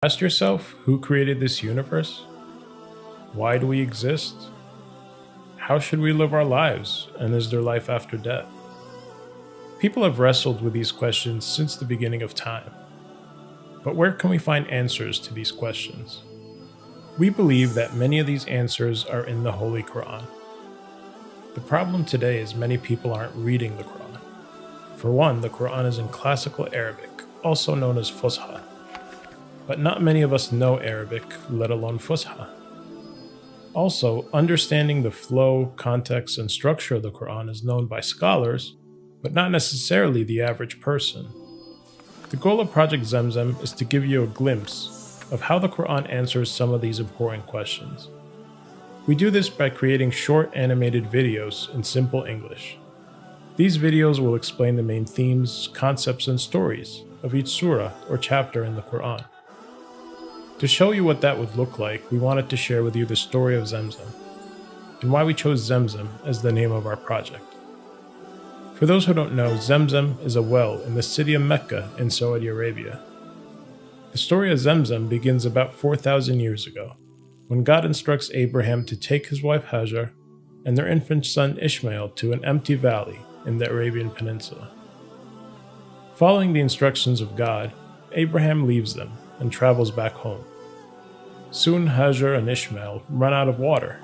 Ask yourself, who created this universe? Why do we exist? How should we live our lives? And is there life after death? People have wrestled with these questions since the beginning of time. But where can we find answers to these questions? We believe that many of these answers are in the Holy Quran. The problem today is many people aren't reading the Quran. For one, the Quran is in classical Arabic, also known as Fusha. But not many of us know Arabic, let alone Fusha. Also, understanding the flow, context, and structure of the Quran is known by scholars, but not necessarily the average person. The goal of Project Zemzem is to give you a glimpse of how the Quran answers some of these important questions. We do this by creating short animated videos in simple English. These videos will explain the main themes, concepts, and stories of each surah or chapter in the Quran. To show you what that would look like, we wanted to share with you the story of Zemzem and why we chose Zemzem as the name of our project. For those who don't know, Zemzem is a well in the city of Mecca in Saudi Arabia. The story of Zemzem begins about 4,000 years ago, when God instructs Abraham to take his wife Hajar and their infant son Ishmael to an empty valley in the Arabian Peninsula. Following the instructions of God, Abraham leaves them and travels back home. Soon Hajar and Ishmael run out of water.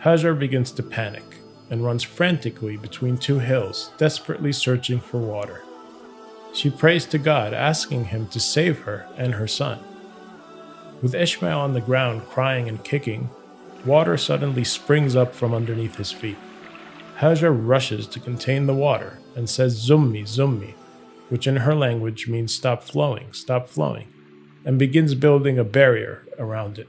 Hajar begins to panic and runs frantically between two hills, desperately searching for water. She prays to God, asking him to save her and her son. With Ishmael on the ground crying and kicking, water suddenly springs up from underneath his feet. Hajar rushes to contain the water and says Zummi, Zummi, which in her language means stop flowing, and begins building a barrier around it.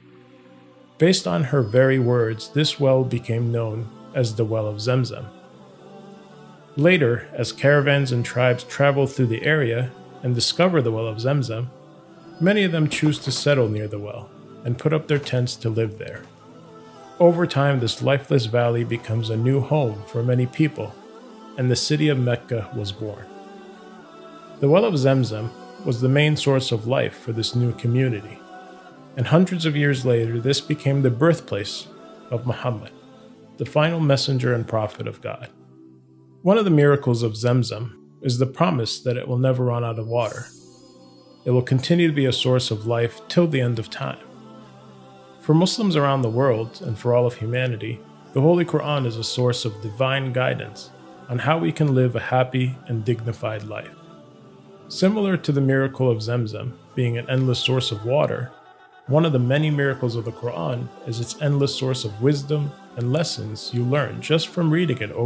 Based on her very words, this well became known as the Well of Zemzem. Later, as caravans and tribes travel through the area and discover the Well of Zemzem, many of them choose to settle near the well and put up their tents to live there. Over time, this lifeless valley becomes a new home for many people, and the city of Mecca was born. The Well of Zemzem was the main source of life for this new community, and hundreds of years later, this became the birthplace of Muhammad, the final messenger and prophet of God. One of the miracles of Zemzem is the promise that it will never run out of water. It will continue to be a source of life till the end of time. For Muslims around the world, and for all of humanity, the Holy Quran is a source of divine guidance on how we can live a happy and dignified life. Similar to the miracle of Zemzem being an endless source of water, one of the many miracles of the Quran is its endless source of wisdom and lessons you learn just from reading it over